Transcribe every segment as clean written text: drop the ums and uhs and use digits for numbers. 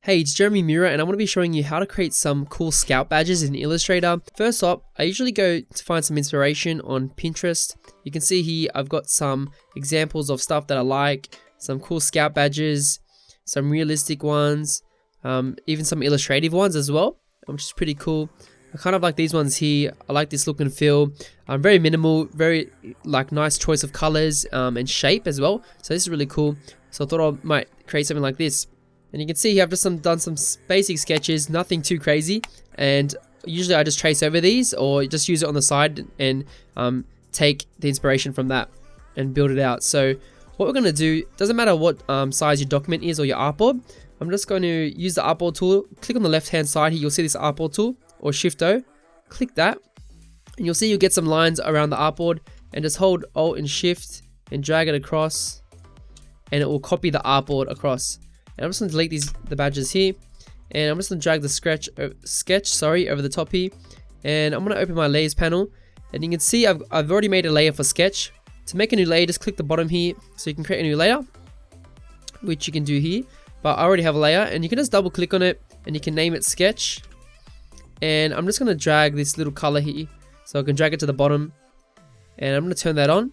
Hey, it's Jeremy Mura, and I'm going to be showing you how to create some cool scout badges in Illustrator. First up, I usually go to find some inspiration on Pinterest. You can see here I've got some examples of stuff that I like, some cool scout badges, some realistic ones, even some illustrative ones as well, which is pretty cool. I kind of like these ones here. I like this look and feel. Very minimal, very nice choice of colors and shape as well. So this is really cool. So I thought I might create something like this. And you can see here I've just done some basic sketches, nothing too crazy. And usually I just trace over these or just use it on the side and take the inspiration from that and build it out. So what we're going to do, doesn't matter what size your document is or your artboard. I'm just going to use the artboard tool. Click on the left hand side here, you'll see this artboard tool or Shift O. Click that and you'll see you'll get some lines around the artboard, and just hold Alt and Shift and drag it across, and it will copy the artboard across. And I'm just going to delete the badges here, and I'm just going to drag the sketch over the top here, and I'm going to open my layers panel, and you can see I've already made a layer for sketch. To make a new layer, just click the bottom here so you can create a new layer, which you can do here, but I already have a layer, and you can just double click on it and you can name it sketch. And I'm just going to drag this little color here so I can drag it to the bottom, and I'm going to turn that on.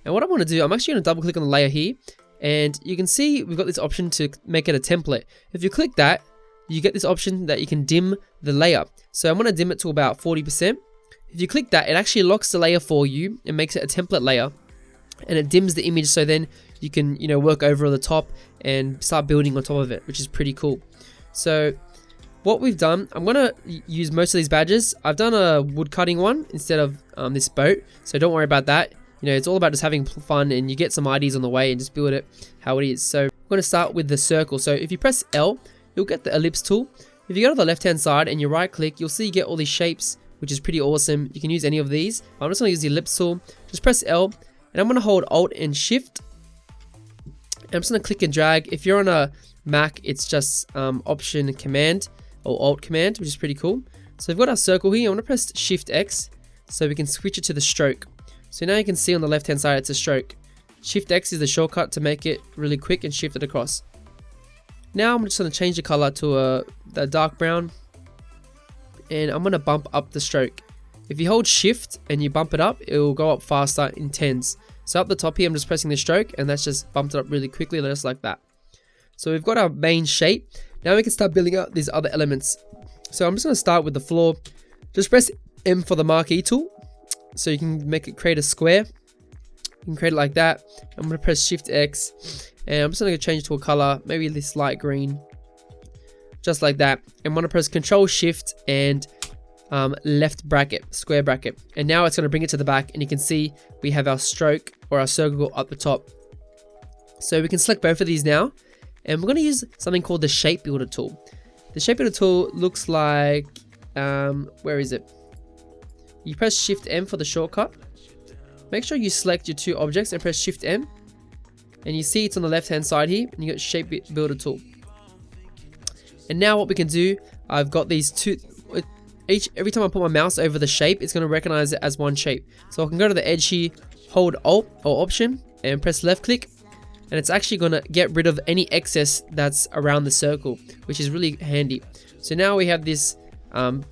And what I want to do, I'm actually going to double click on the layer here, and you can see we've got this option to make it a template. If you click that, you get this option that you can dim the layer. So I'm going to dim it to about 40%. If you click that, it actually locks the layer for you and makes it a template layer, and it dims the image, so then you can work over the top and start building on top of it, which is pretty cool. So what we've done, I'm going to use most of these badges. I've done a wood cutting one instead of this boat, so don't worry about that. It's all about just having fun, and you get some ideas on the way and just build it how it is. So I'm going to start with the circle. So if you press L, you'll get the ellipse tool. If you go to the left hand side and you right click, you'll see you get all these shapes, which is pretty awesome. You can use any of these. I'm just going to use the ellipse tool. Just press L, and I'm going to hold Alt and Shift. And I'm just going to click and drag. If you're on a Mac, it's just Option Command or Alt Command, which is pretty cool. So we've got our circle here. I'm going to press Shift X so we can switch it to the stroke. So now you can see on the left hand side it's a stroke. Shift X is the shortcut to make it really quick and shift it across. Now I'm just going to change the color to a dark brown, and I'm going to bump up the stroke. If you hold Shift and you bump it up, it will go up faster in tens. So up the top here I'm just pressing the stroke, and that's just bumped it up really quickly, just like that. So we've got our main shape. Now we can start building out these other elements. So I'm just going to start with the floor. Just press M for the marquee tool, so you can create a square. You can create it like that. I'm going to press Shift X, and I'm just going to change to a color, maybe this light green, just like that. I'm going to press Control Shift and left bracket, square bracket, and now it's going to bring it to the back, and you can see we have our stroke or our circle up the top. So we can select both of these now, and we're going to use something called the Shape Builder tool. The Shape Builder tool looks like, where is it? You press Shift M for the shortcut. Make sure you select your two objects and press Shift M. And you see it's on the left hand side here, and you got Shape Builder tool. And now what we can do, I've got these two, every time I put my mouse over the shape, it's going to recognize it as one shape. So I can go to the edge here, hold Alt or Option, and press left click. And it's actually going to get rid of any excess that's around the circle, which is really handy. So now we have this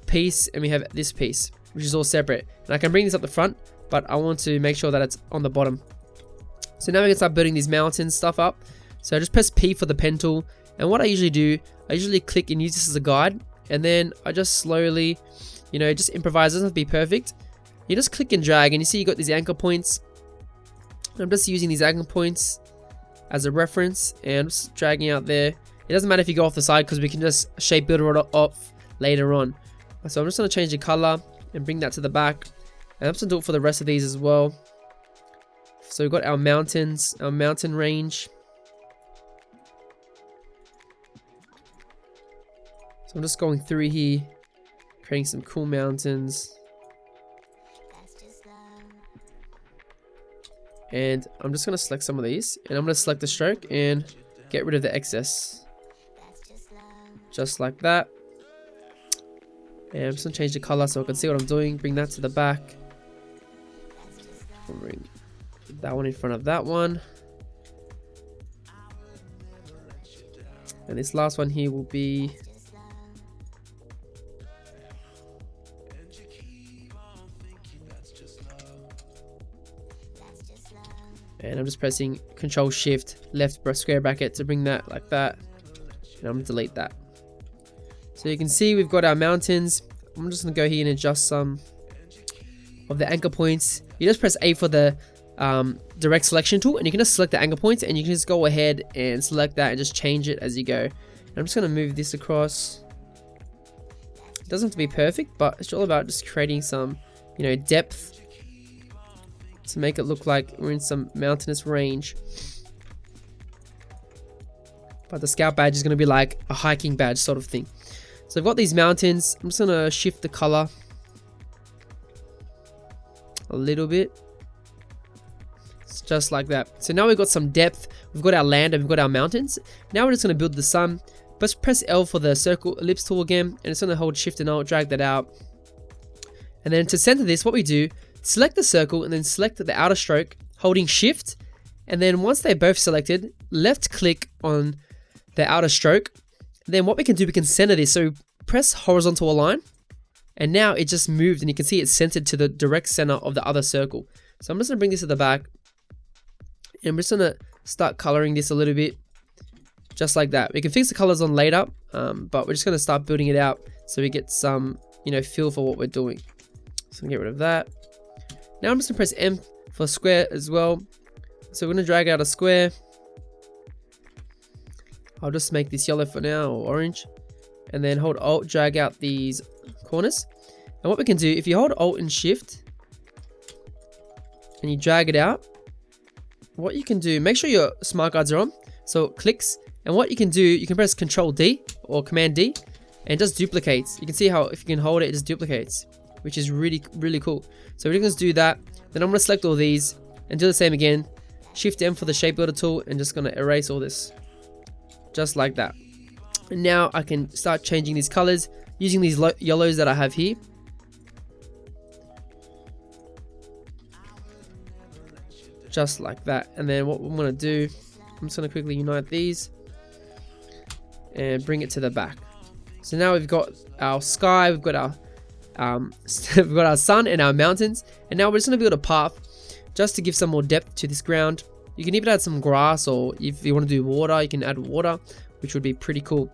piece, and we have this piece, which is all separate. And I can bring this up the front, but I want to make sure that it's on the bottom. So now we can start building these mountain stuff up. So I just press P for the pen tool, and what I usually do, I usually click and use this as a guide, and then I just slowly, just improvise. It doesn't have to be perfect. You just click and drag, and you see you got these anchor points. I'm just using these anchor points as a reference, and I'm just dragging out there. It doesn't matter if you go off the side, because we can just shape builder it off later on. So I'm just going to change the color and bring that to the back, and I'm just going to do it for the rest of these as well. So we've got our mountains, our mountain range. So I'm just going through here, creating some cool mountains. And I'm just going to select some of these, and I'm going to select the stroke and get rid of the excess. Just like that. And I'm just going to change the color so I can see what I'm doing. Bring that to the back. Bring that one in front of that one. And this last one here will be, and I'm just pressing Control Shift left square bracket to bring that like that, and I'm gonna delete that. So you can see we've got our mountains. I'm just gonna go here and adjust some of the anchor points. You just press A for the direct selection tool, and you can just select the anchor points, and you can just go ahead and select that and just change it as you go. And I'm just gonna move this across. It doesn't have to be perfect, but it's all about just creating some, you know, depth to make it look like we're in some mountainous range. But the scout badge is going to be like a hiking badge sort of thing. So I've got these mountains. I'm just going to shift the color a little bit. It's just like that. So now we've got some depth. We've got our land and we've got our mountains. Now we're just going to build the sun. But press L for the circle ellipse tool again, and it's going to hold Shift and Alt, drag that out. And then to center this, what we do, select the circle and then select the outer stroke, holding Shift, and then once they're both selected, left click on the outer stroke. Then what we can do, we can center this. So press horizontal align, and now it just moved, and you can see it's centered to the direct center of the other circle. So I'm just gonna bring this to the back, and I'm just gonna start coloring this a little bit, just like that. We can fix the colors on later, but we're just gonna start building it out so we get some, you know, feel for what we're doing. So get rid of that. Now I'm just gonna press M for square as well. So we're gonna drag out a square. I'll just make this yellow for now, or orange, and then hold Alt, drag out these corners. And what we can do, if you hold Alt and Shift and you drag it out, what you can do, make sure your smart guides are on, so it clicks. And what you can do, you can press Control D or Command D, and it just duplicates. You can see how if you can hold it, it just duplicates, which is really cool. So we're going to do that. Then I'm going to select all these and do the same again. Shift M for the shape builder tool, and just going to erase all this, just like that. And now I can start changing these colors using these yellows that I have here. Just like that. And then what I'm going to do, I'm just going to quickly unite these and bring it to the back. So now we've got our sky, we've got our we've got our sun and our mountains, and now we're just going to build a path just to give some more depth to this ground. You can even add some grass, or if you want to do water, you can add water, which would be pretty cool.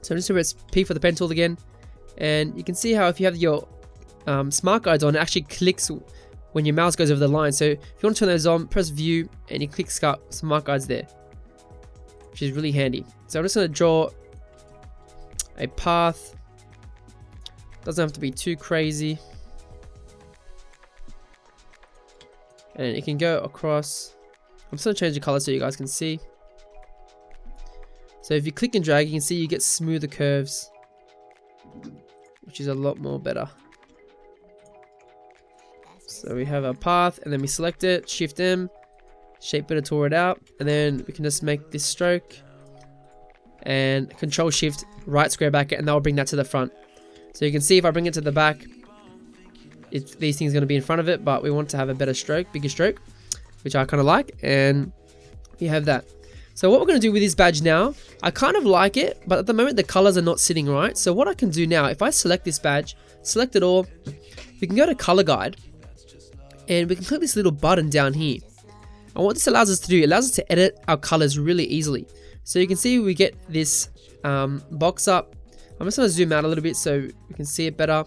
So I'm just going to press P for the pen tool again, and you can see how if you have your smart guides on, it actually clicks when your mouse goes over the line. So if you want to turn those on, press View, and you click smart guides there, which is really handy. So I'm just going to draw a path. Doesn't have to be too crazy, and it can go across. I'm just going to change the color so you guys can see. So if you click and drag, you can see you get smoother curves, which is a lot more better. So we have our path, and then we select it, Shift M, shape builder tool it out, and then we can just make this stroke, and Control Shift right square bracket, and that will bring that to the front. So you can see if I bring it to the back, these things are going to be in front of it, but we want to have a better stroke, bigger stroke, which I kind of like, and we have that. So what we're going to do with this badge now, I kind of like it, but at the moment the colors are not sitting right. So what I can do now, if I select this badge, select it all, we can go to color guide, and we can click this little button down here. And what this allows us to do, it allows us to edit our colors really easily. So you can see we get this box up. I'm just going to zoom out a little bit so we can see it better.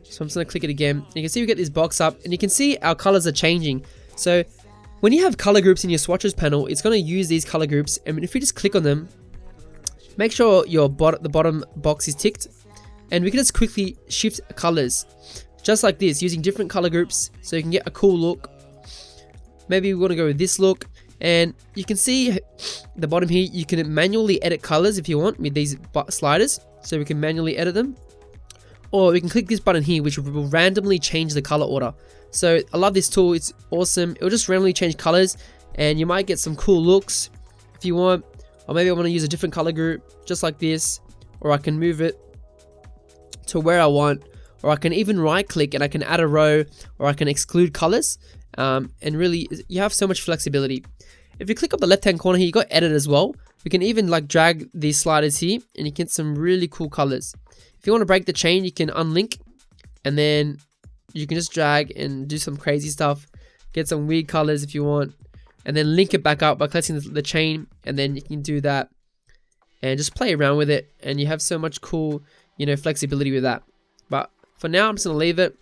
So I'm just going to click it again. You can see we get this box up, and you can see our colors are changing. So when you have color groups in your swatches panel, it's going to use these color groups, and if you just click on them, make sure the bottom box is ticked, and we can just quickly shift colors just like this using different color groups so you can get a cool look. Maybe we want to go with this look, and you can see the bottom here, you can manually edit colors if you want with these sliders, so we can manually edit them, or we can click this button here, which will randomly change the color order. So I love this tool, it's awesome. It will just randomly change colors, and you might get some cool looks if you want. Or maybe I want to use a different color group just like this, or I can move it to where I want, or I can even right click and I can add a row, or I can exclude colors, and really you have so much flexibility. If you click up the left hand corner here, you got edit as well. We can even like drag these sliders here and you get some really cool colors. If you want to break the chain, you can unlink and then you can just drag and do some crazy stuff. Get some weird colors if you want, and then link it back up by collecting the chain, and then you can do that and just play around with it, and you have so much cool, you know, flexibility with that. But for now, I'm just gonna leave it,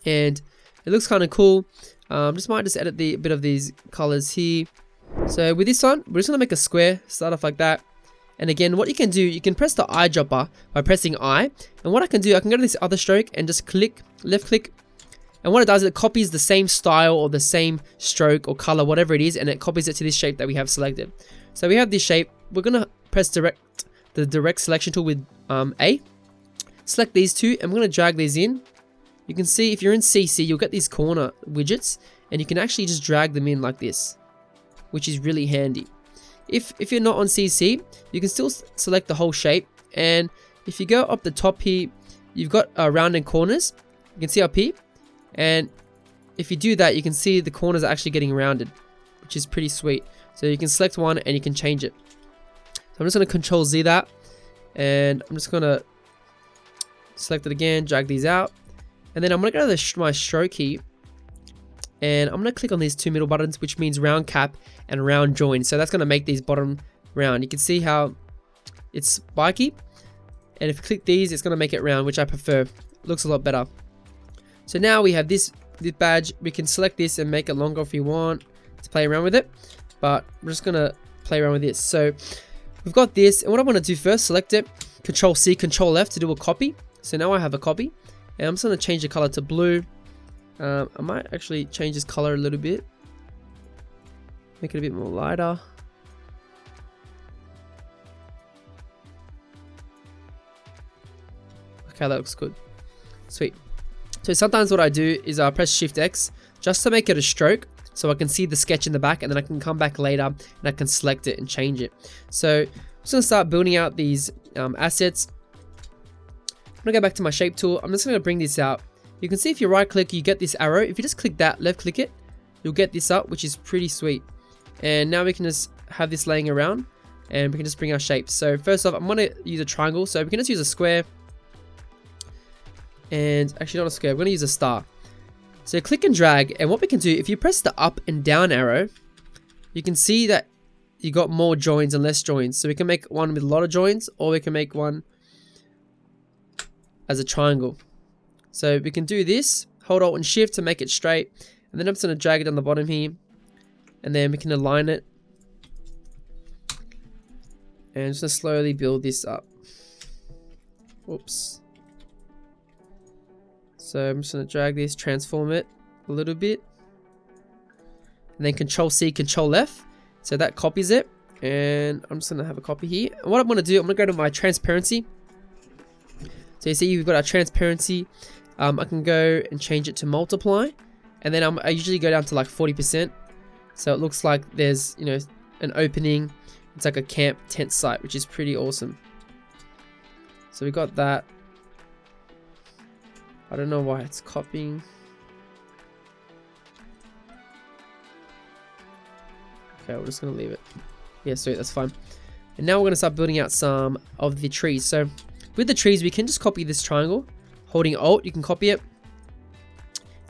and it looks kind of cool. Might edit a bit of these colors here. So with this one, we're just gonna make a square, start off like that. And again, what you can do, you can press the eyedropper by pressing I. And what I can do, I can go to this other stroke and just click, left click. And what it does is it copies the same style or the same stroke or color, whatever it is, and it copies it to this shape that we have selected. So we have this shape. We're gonna press the direct selection tool with A. Select these two, and we're gonna drag these in. You can see if you're in CC, you'll get these corner widgets, and you can actually just drag them in like this, which is really handy. If you're not on CC, you can still select the whole shape, and if you go up the top here, you've got rounded corners. You can see up here, and if you do that, you can see the corners are actually getting rounded, which is pretty sweet. So you can select one and you can change it. So I'm just going to Control Z that, and I'm just going to select it again, drag these out, and then I'm going to go to my stroke key, and I'm going to click on these two middle buttons, which means round cap and round join. So that's going to make these bottom round. You can see how it's spiky, and if you click these, it's going to make it round, which I prefer. It looks a lot better. So now we have this badge. We can select this and make it longer if you want to play around with it, but we're just going to play around with this. So we've got this, and what I want to do first, select it, Control C, Control F to do a copy. So now I have a copy, and I'm just going to change the color to blue. I might actually change this color a little bit, make it a bit more lighter. Okay, that looks good. Sweet. So sometimes what I do is I press Shift X just to make it a stroke, so I can see the sketch in the back, and then I can come back later and I can select it and change it. So I'm just going to start building out these assets. I'm going to go back to my shape tool. I'm just going to bring this out. You can see if you right click, you get this arrow. If you just click that, left click it, you'll get this up, which is pretty sweet. And now we can just have this laying around, and we can just bring our shapes. So first off, I'm going to use a triangle. So we can just use a square. And actually not a square, we're going to use a star. So click and drag, and what we can do, if you press the up and down arrow, you can see that you got more joins and less joins. So we can make one with a lot of joins, or we can make one as a triangle. So we can do this, hold Alt and Shift to make it straight, and then I'm just going to drag it on the bottom here, and then we can align it. And just going to slowly build this up. Oops. So I'm just going to drag this, transform it a little bit, and then Control C, Control F. So that copies it, and I'm just going to have a copy here. And what I'm going to do, I'm going to go to my transparency. So you see we've got our transparency. I can go and change it to multiply, and then I usually go down to like 40%. So it looks like there's, you know, an opening. It's like a camp tent site, which is pretty awesome. So we got that. I don't know why it's copying. Okay, we're just gonna leave it. Yeah, sweet, that's fine. And now we're gonna start building out some of the trees. So with the trees, we can just copy this triangle. Holding Alt, you can copy it.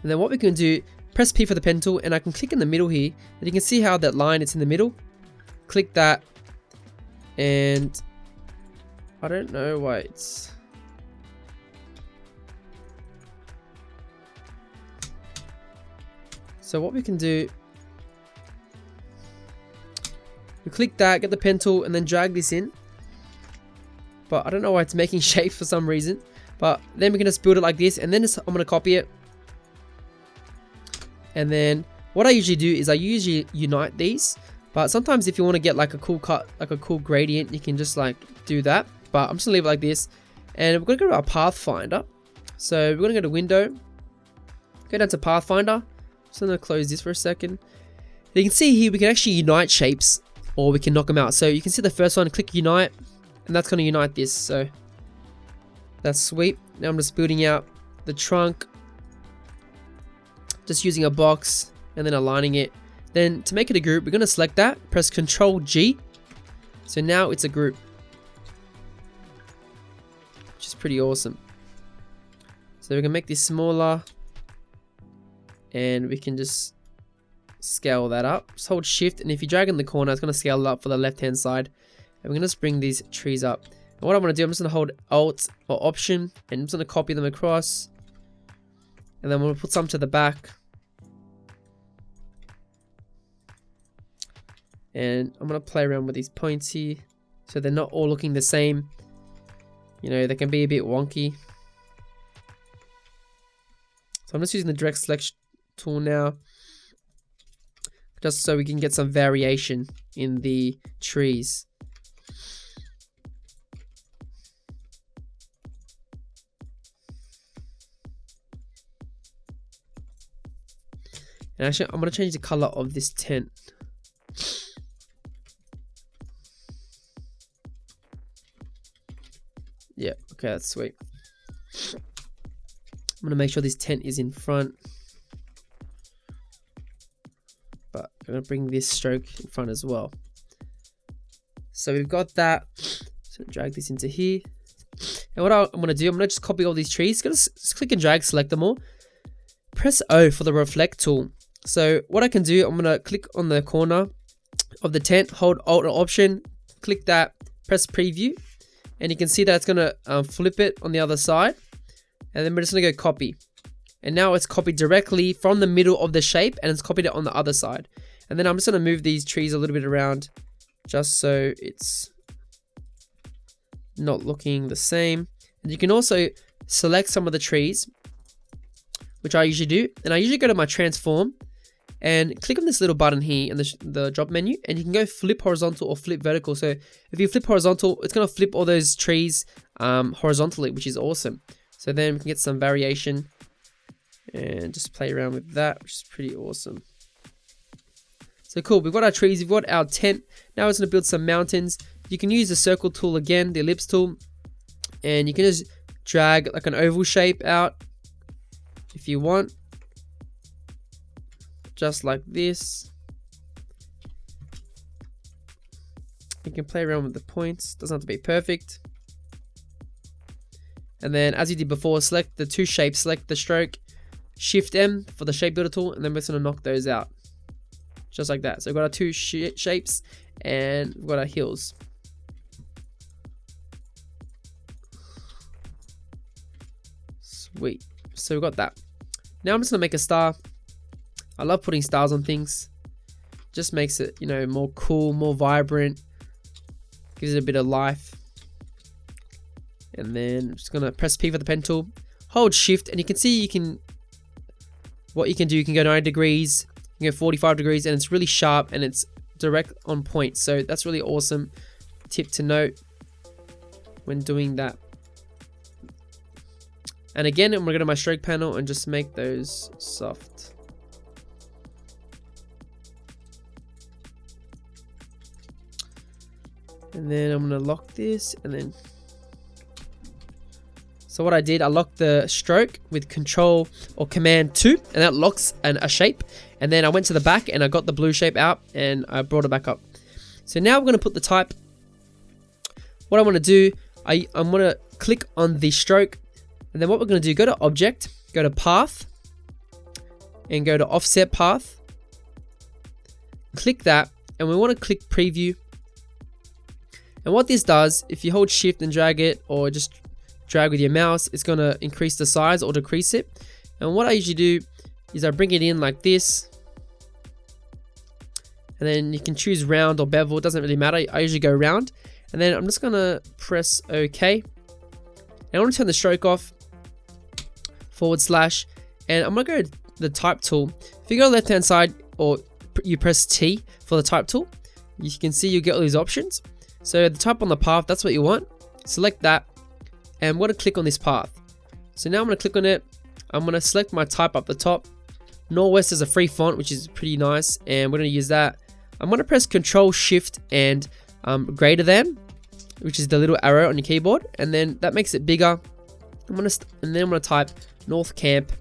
And then what we can do, press P for the pen tool, and I can click in the middle here. And you can see how that line is in the middle. Click that, and I don't know why it's... So what we can do, we click that, get the pen tool, and then drag this in. But I don't know why it's making shape for some reason. But then we can just build it like this, and then I'm going to copy it. And then what I usually do is I usually unite these. But sometimes if you want to get like a cool cut, like a cool gradient, you can just like do that. But I'm just going to leave it like this. And we're going to go to our Pathfinder. So we're going to go to Window, go down to Pathfinder. So I'm going to close this for a second. You can see here we can actually unite shapes, or we can knock them out. So you can see the first one, click unite, and that's going to unite this. So that's sweet. Now I'm just building out the trunk, just using a box and then aligning it. Then to make it a group, we're going to select that, press Control G, So now it's a group, which is pretty awesome. So we can make this smaller, and we can just scale that up. Just hold shift, and if you drag in the corner, it's going to scale it up for the left hand side. And we're going to just bring these trees up. And what I'm going to do, I'm just going to hold Alt or Option, and I'm just going to copy them across. And then we'll put some to the back. And I'm going to play around with these points here, so they're not all looking the same. You know, they can be a bit wonky. So I'm just using the direct selection tool now, just so we can get some variation in the trees. And actually, I'm going to change the color of this tent. Yeah, okay, that's sweet. I'm going to make sure this tent is in front. But I'm going to bring this stroke in front as well. So we've got that. So drag this into here. And what I'm going to do, I'm going to just copy all these trees. Just click and drag, select them all. Press O for the reflect tool. So what I can do, I'm going to click on the corner of the tent, hold Alt or Option, click that, press preview. And you can see that it's going to flip it on the other side. And then we're just going to go copy. And now it's copied directly from the middle of the shape, and it's copied it on the other side. And then I'm just going to move these trees a little bit around, just so it's not looking the same. And you can also select some of the trees, which I usually do. And I usually go to my transform and click on this little button here in the drop menu, and you can go flip horizontal or flip vertical. So if you flip horizontal, it's going to flip all those trees horizontally, which is awesome. So then we can get some variation and just play around with that, which is pretty awesome. So cool, we've got our trees, we've got our tent. Now it's going to build some mountains. You can use the circle tool again, the ellipse tool, and you can just drag like an oval shape out if you want. Just like this. You can play around with the points, doesn't have to be perfect. And then as you did before, select the two shapes, select the stroke, Shift M for the shape builder tool, and then we're just going to knock those out. Just like that. So we've got our two shapes, and we've got our hills. Sweet. So we've got that. Now I'm just going to make a star. I love putting stars on things. Just makes it, you know, more cool, more vibrant. Gives it a bit of life. And then I'm just going to press P for the pen tool. Hold Shift, and you can see what you can do. You can go 90 degrees, you can go 45 degrees, and it's really sharp and it's direct on point. So that's really awesome tip to note when doing that. And again, I'm going to go to my stroke panel and just make those soft. And then I'm going to lock this, and then so what I did, I locked the stroke with Control or Command 2, and that locks a shape. And then I went to the back and I got the blue shape out and I brought it back up. So now we're going to put the type. What I want to do, I'm going to click on the stroke, and then what we're going to do, go to Object, go to Path, and go to Offset Path. Click that, and we want to click Preview. And what this does, if you hold Shift and drag it, or just drag with your mouse, it's going to increase the size or decrease it. And what I usually do is I bring it in like this, and then you can choose round or bevel, it doesn't really matter. I usually go round, and then I'm just going to press OK. And I want to turn the stroke off, /, and I'm going to go to the type tool. If you go left hand side, or you press T for the type tool, you can see you get all these options. So the type on the path, that's what you want. Select that, and I'm going to click on this path. So now I'm going to click on it. I'm going to select my type up the top. Northwest is a free font, which is pretty nice, and we're going to use that. I'm going to press Control Shift and greater than, which is the little arrow on your keyboard, and then that makes it bigger. And then I'm going to type North Camp,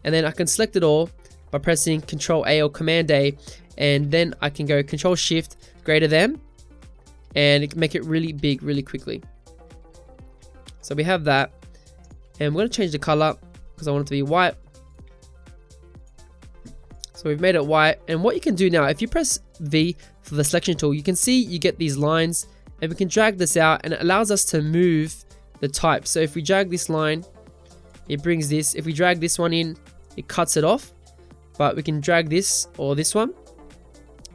and then I can select it all by pressing Control A or Command A, and then I can go Control Shift greater than. and it can make it really big really quickly. So we have that, and we're going to change the color because I want it to be white. So we've made it white, and what you can do now, if you press V for the selection tool, you can see you get these lines, and we can drag this out, and it allows us to move the type. So if we drag this line, it brings this. If we drag this one in, it cuts it off, but we can drag this or this one,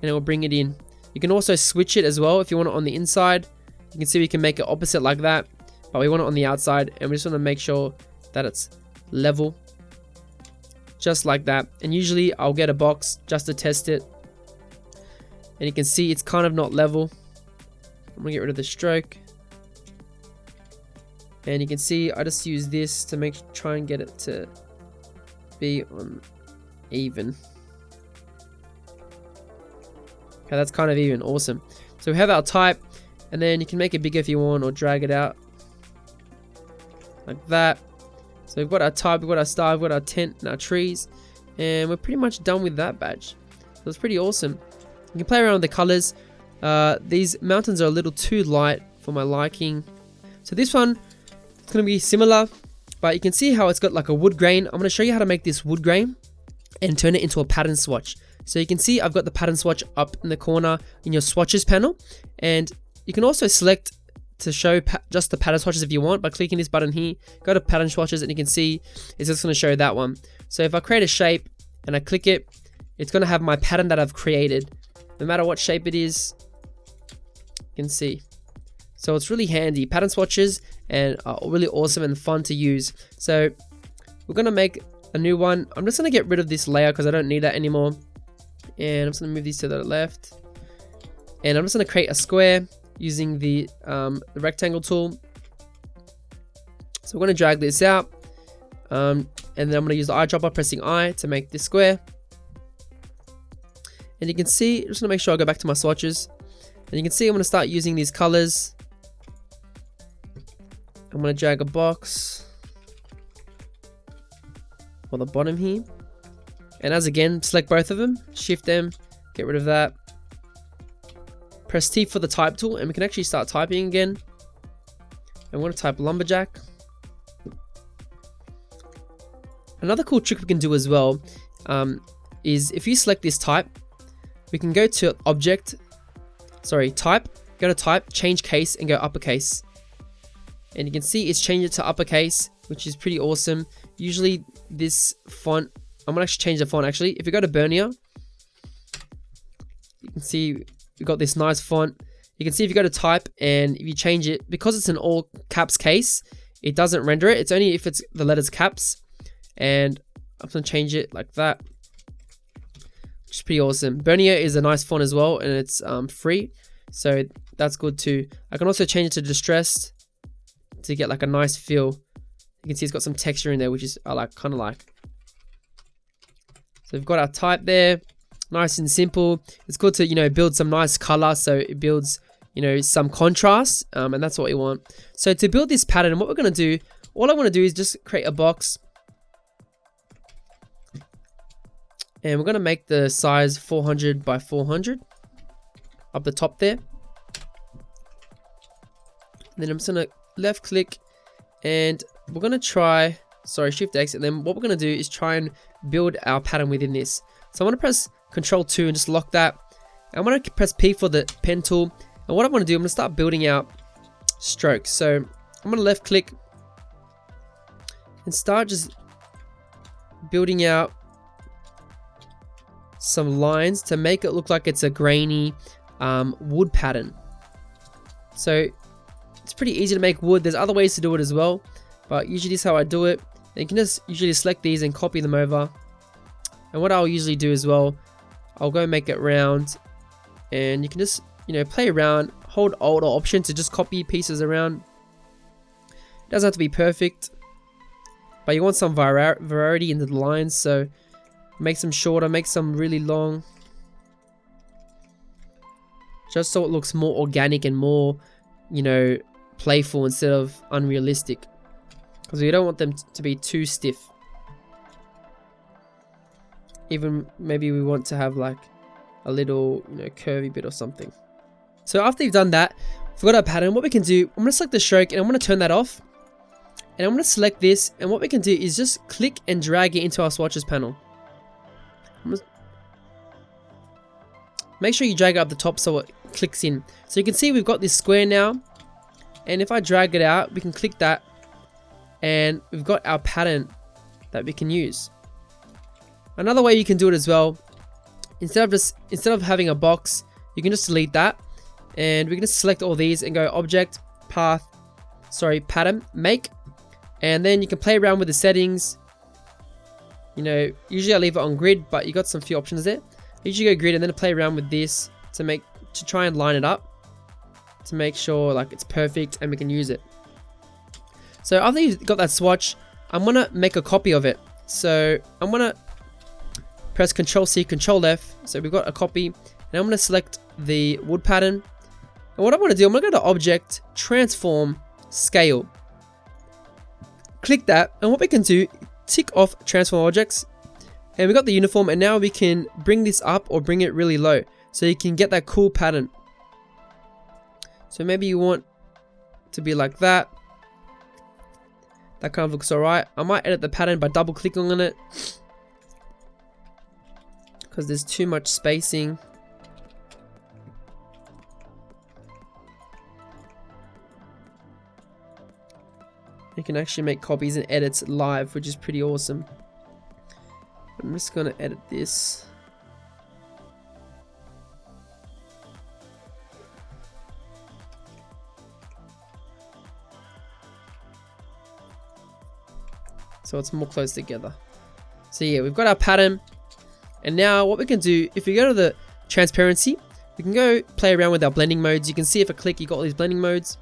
and it will bring it in. You can also switch it as well if you want it on the inside. You can see we can make it opposite like that, but we want it on the outside, and we just want to make sure that it's level, just like that. And usually I'll get a box just to test it, and you can see it's kind of not level. I'm gonna get rid of the stroke, and you can see I just use this to try and get it to be on even. Okay, that's kind of even. Awesome. So we have our type, and then you can make it bigger if you want, or drag it out like that. So we've got our type, we've got our star, we've got our tent and our trees, and we're pretty much done with that badge. So it's pretty awesome. You can play around with the colors. These mountains are a little too light for my liking. So this one, it's going to be similar, but you can see how it's got like a wood grain. I'm going to show you how to make this wood grain and turn it into a pattern swatch. So you can see I've got the pattern swatch up in the corner in your swatches panel, and you can also select to show just the pattern swatches if you want by clicking this button here. Go to pattern swatches, and you can see it's just going to show that one. So if I create a shape and I click it, it's going to have my pattern that I've created, no matter what shape it is. You can see. So it's really handy. Pattern swatches and are really awesome and fun to use. So we're going to make a new one. I'm just going to get rid of this layer because I don't need that anymore. And I'm just going to move these to the left. And I'm just going to create a square using the rectangle tool. So we're going to drag this out. And then I'm going to use the eyedropper, pressing I to make this square. And you can see, I'm just going to make sure I go back to my swatches. And you can see I'm going to start using these colors. I'm going to drag a box on the bottom here. And as again, select both of them, shift them, get rid of that. Press T for the type tool, and we can actually start typing again. I'm going to type lumberjack. Another cool trick we can do as well is if you select this type, we can go to type, go to type, change case, and go uppercase. And you can see it's changed it to uppercase, which is pretty awesome. Usually this font, I'm gonna actually change the font actually. If you go to Bernier, you can see we've got this nice font. You can see if you go to type and if you change it, because it's an all caps case, it doesn't render it. It's only if it's the letters caps. And I'm gonna change it like that, which is pretty awesome. Bernier is a nice font as well, and it's free, so that's good too. I can also change it to distressed to get like a nice feel. You can see it's got some texture in there, which is I kind of like. So we've got our type there, nice and simple. It's good to build some nice color, so it builds some contrast, and that's what we want. So to build this pattern, what we're gonna do, all I want to do is just create a box. And we're going to make the size 400 by 400 up the top there. And then I'm just going to left click, and we're going to try, Shift X. And then what we're going to do is try and build our pattern within this. So I'm going to press Control 2 and just lock that. I'm going to press P for the pen tool. And what I want to do, I'm going to start building out strokes. So I'm going to left click and start just building out some lines to make it look like it's a grainy wood pattern. So it's pretty easy to make wood. There's other ways to do it as well, but usually this is how I do it. And you can just usually select these and copy them over. And what I'll usually do as well, I'll go make it round, and you can just play around, hold Alt or Option to just copy pieces around. It doesn't have to be perfect, but you want some variety in the lines, so make some shorter, make some really long, just so it looks more organic and more, playful instead of unrealistic, because we don't want them to be too stiff. Even maybe we want to have like a little, curvy bit or something. So after you've done that, we've got our pattern. What we can do, I'm going to select the stroke and I'm going to turn that off. And I'm going to select this, and what we can do is just click and drag it into our swatches panel. Make sure you drag it up the top so it clicks in. So you can see we've got this square now, and if I drag it out, we can click that, and we've got our pattern that we can use. Another way you can do it as well, instead of having a box, you can just delete that, and we can just select all these and go object, pattern, make. And then you can play around with the settings. You know, usually I leave it on grid, but you got some few options there. Usually go grid and then play around with this to try and line it up to make sure like it's perfect and we can use it. So after you've got that swatch, I'm gonna make a copy of it. So I'm gonna press Ctrl C, Ctrl F. So we've got a copy, and I'm gonna select the wood pattern. And what I want to do, I'm gonna go to Object, Transform, Scale. Click that, and what we can do, tick off transform objects, and we got the uniform, and now we can bring this up or bring it really low so you can get that cool pattern. So maybe you want to be like that. That kind of looks alright. I might edit the pattern by double clicking on it because there's too much spacing. You can actually make copies and edits live, which is pretty awesome. I'm just going to edit this. So it's more close together. So yeah, we've got our pattern. And now what we can do, if we go to the transparency, we can go play around with our blending modes. You can see if I click, you got all these blending modes.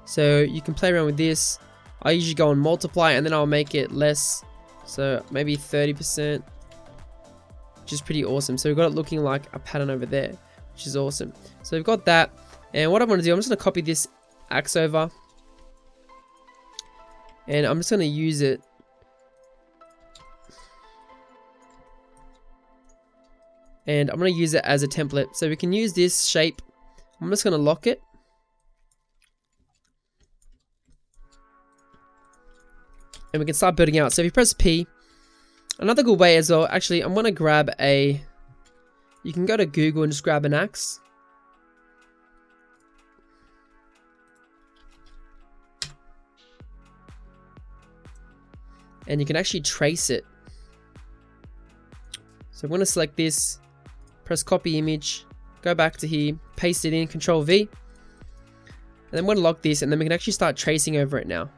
So you can play around with this. I usually go on multiply and then I'll make it less. So maybe 30%, which is pretty awesome. So we've got it looking like a pattern over there, which is awesome. So we've got that. And what I'm going to do, I'm just going to copy this axe over. And I'm just going to use it. And I'm going to use it as a template. So we can use this shape. I'm just going to lock it. And we can start building out. So if you press P, another good way as well, actually I'm going to grab you can go to Google and just grab an axe. And you can actually trace it. So I'm going to select this, press copy image, go back to here, paste it in, Control V. And then I'm going to lock this, and then we can actually start tracing over it now.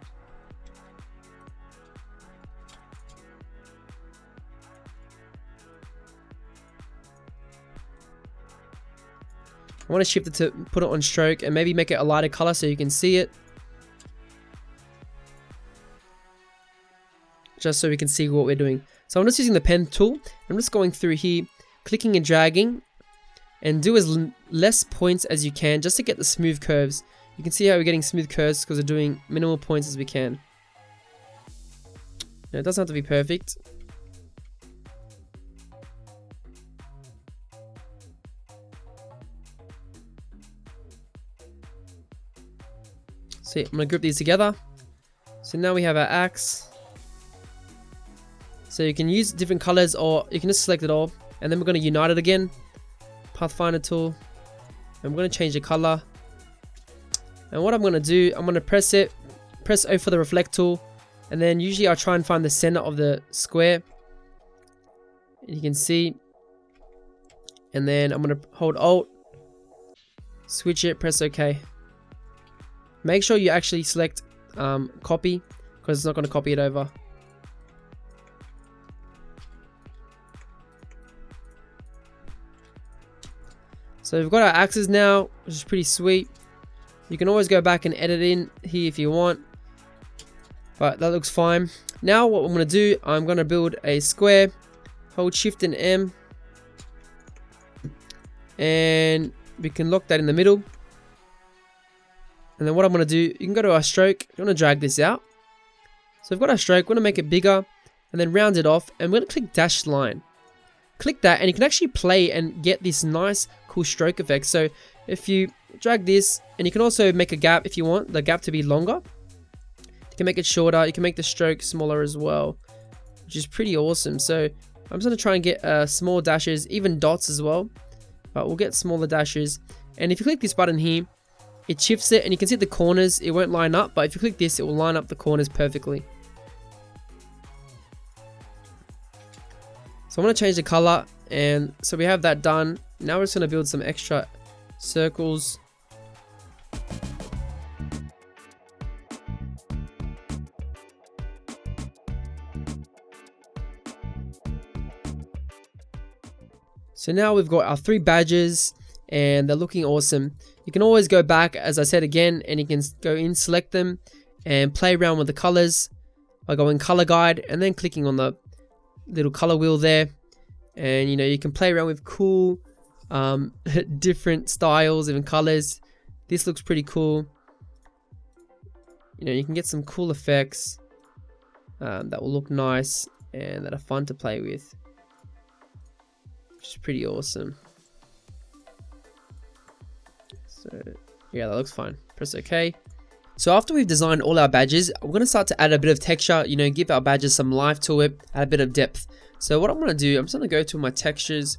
I want to shift it to put it on stroke and maybe make it a lighter color so you can see it. Just so we can see what we're doing. So I'm just using the pen tool. I'm just going through here, clicking and dragging, and do as less points as you can just to get the smooth curves. You can see how we're getting smooth curves because we're doing minimal points as we can. Now, it doesn't have to be perfect. So I'm going to group these together. So now we have our axe. So you can use different colors, or you can just select it all. And then we're going to unite it again. Pathfinder tool. And we're going to change the color. And what I'm going to do, I'm going to press O for the reflect tool. And then usually I'll try and find the center of the square. And you can see. And then I'm going to hold Alt. Switch it, press OK. Make sure you actually select copy, because it's not going to copy it over. So we've got our axes now, which is pretty sweet. You can always go back and edit in here if you want, but that looks fine. Now what I'm going to do, I'm going to build a square, hold Shift and M, and we can lock that in the middle. And then what I'm going to do, you can go to our stroke, you want to drag this out. So we've got our stroke, we're going to make it bigger, and then round it off, and we're going to click dashed line. Click that, and you can actually play and get this nice cool stroke effects. So if you drag this, and you can also make a gap if you want the gap to be longer. You can make it shorter. You can make the stroke smaller as well, which is pretty awesome. So I'm just going to try and get small dashes, even dots as well. But we'll get smaller dashes. And if you click this button here, it shifts it, and you can see the corners. It won't line up, but if you click this, it will line up the corners perfectly. So I'm going to change the color, and so we have that done. Now we're just going to build some extra circles. So now we've got our 3 badges, and they're looking awesome. You can always go back, as I said again, and you can go in, select them, and play around with the colors by going color guide, and then clicking on the little color wheel there. And you know, you can play around with cool different styles, even colors. This looks pretty cool. You know, you can get some cool effects that will look nice and that are fun to play with, which is pretty awesome. So yeah, that looks fine. Press OK. So after we've designed all our badges, we're going to start to add a bit of texture, you know, give our badges some life to it, add a bit of depth. So what I'm going to do, I'm just going to go to my textures.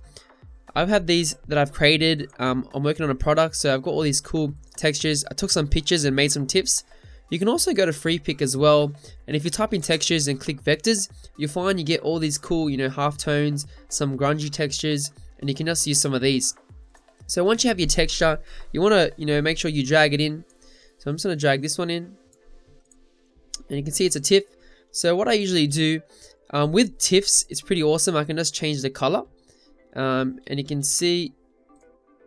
I've had these that I've created. I'm working on a product, so I've got all these cool textures. I took some pictures and made some tips. You can also go to FreePick as well, and if you type in textures and click vectors, you'll find you get all these cool, you know, half tones, some grungy textures, and you can just use some of these. So once you have your texture, you want to, you know, make sure you drag it in. So I'm just going to drag this one in, and you can see it's a TIFF. So what I usually do with TIFFs, it's pretty awesome. I can just change the color, and you can see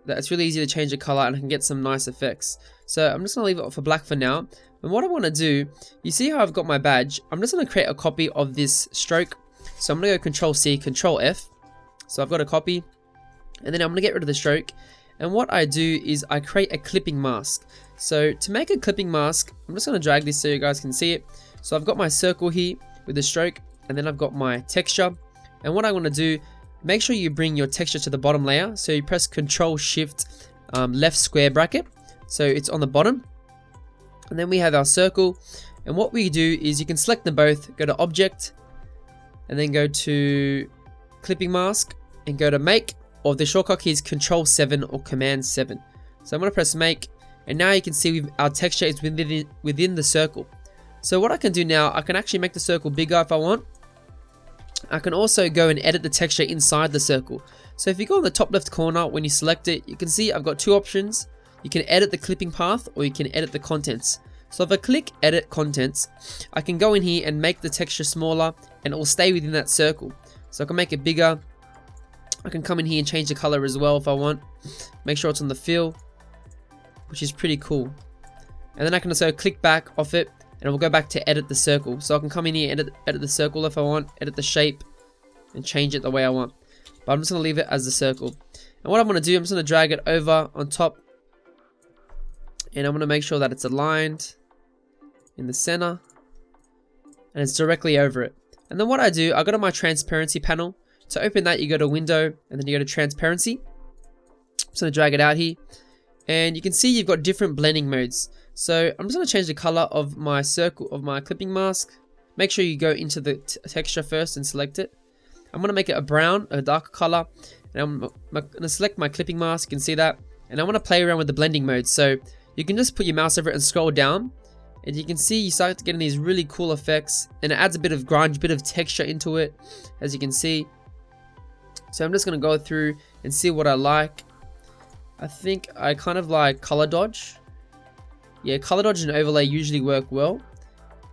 that it's really easy to change the color, and I can get some nice effects. So I'm just going to leave it for black for now. And what I want to do, you see how I've got my badge? I'm just going to create a copy of this stroke. So I'm going to go Control C, Control F. So I've got a copy, and then I'm going to get rid of the stroke. And what I do is I create a clipping mask. So to make a clipping mask, I'm just going to drag this so you guys can see it. So I've got my circle here with the stroke, and then I've got my texture. And what I want to do, make sure you bring your texture to the bottom layer. So you press Control Shift left square bracket, so it's on the bottom. And then we have our circle, and what we do is you can select them both, go to Object, and then go to Clipping Mask, and go to Make, or the shortcut key is Control 7 or Command 7. So I'm going to press Make, and now you can see our texture is within the circle. So what I can do now, I can actually make the circle bigger if I want. I can also go and edit the texture inside the circle. So if you go on the top left corner, when you select it, you can see I've got 2 options. You can edit the clipping path, or you can edit the contents. So if I click Edit Contents, I can go in here and make the texture smaller, and it will stay within that circle. So I can make it bigger. I can come in here and change the color as well if I want. Make sure it's on the fill, which is pretty cool. And then I can also click back off it, and we'll go back to edit the circle. So I can come in here and edit the circle if I want, edit the shape, and change it the way I want. But I'm just going to leave it as the circle. And what I'm going to do, I'm just going to drag it over on top, and I'm going to make sure that it's aligned in the center, and it's directly over it. And then what I do, I go to my transparency panel. To open that, you go to Window, and then you go to Transparency. I'm just going to drag it out here, and you can see you've got different blending modes. So I'm just going to change the color of my circle, of my clipping mask. Make sure you go into the texture first and select it. I'm going to make it a brown, a darker color, and I'm going to select my clipping mask. You can see that, and I want to play around with the blending mode. So you can just put your mouse over it and scroll down, and you can see you start getting these really cool effects, and it adds a bit of grunge, bit of texture into it, as you can see. So I'm just going to go through and see what I like. I think I kind of like color dodge. Yeah, color dodge and overlay usually work well.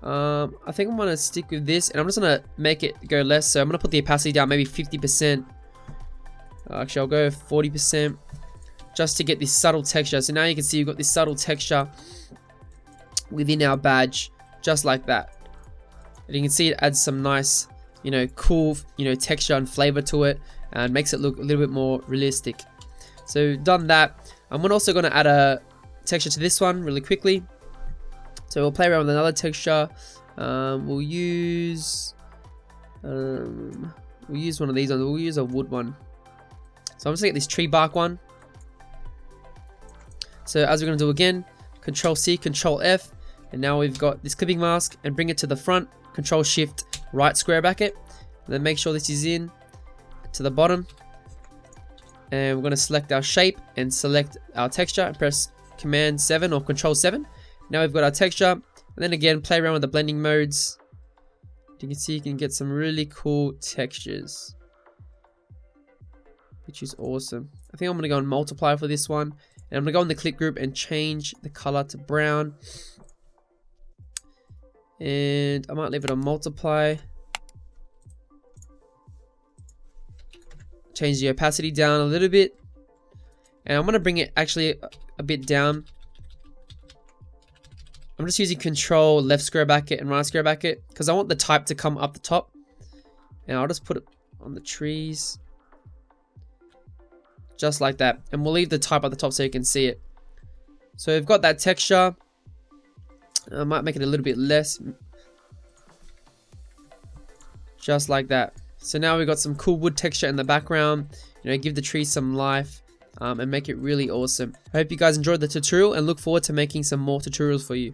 I think I'm going to stick with this, and I'm just going to make it go less. So I'm going to put the opacity down, maybe 50%. Actually, I'll go 40%, just to get this subtle texture. So now you can see you've got this subtle texture within our badge, just like that. And you can see it adds some nice, you know, cool, you know, texture and flavor to it, and makes it look a little bit more realistic. So done that, I'm also going to add a texture to this one really quickly. So we'll play around with another texture. We'll use one of these ones. We'll use a wood one. So I'm just gonna get this tree bark one. So as we're going to do again, Control C, Control F, and now we've got this clipping mask, and bring it to the front, Control Shift right square bracket, and then make sure this is in to the bottom, and we're going to select our shape and select our texture and press Command 7 or Control 7. Now we've got our texture, and then again play around with the blending modes. You can see you can get some really cool textures, which is awesome. I think I'm going to go and multiply for this one, and I'm going to go in the clip group and change the color to brown, and I might leave it on multiply. Change the opacity down a little bit, and I'm going to bring it actually a bit down. I'm just using Control left square bracket and right square bracket because I want the type to come up the top, and I'll just put it on the trees just like that, and we'll leave the type at the top so you can see it. So we've got that texture. I might make it a little bit less, just like that. So now we've got some cool wood texture in the background, give the tree some life, and make it really awesome. I hope you guys enjoyed the tutorial and look forward to making some more tutorials for you.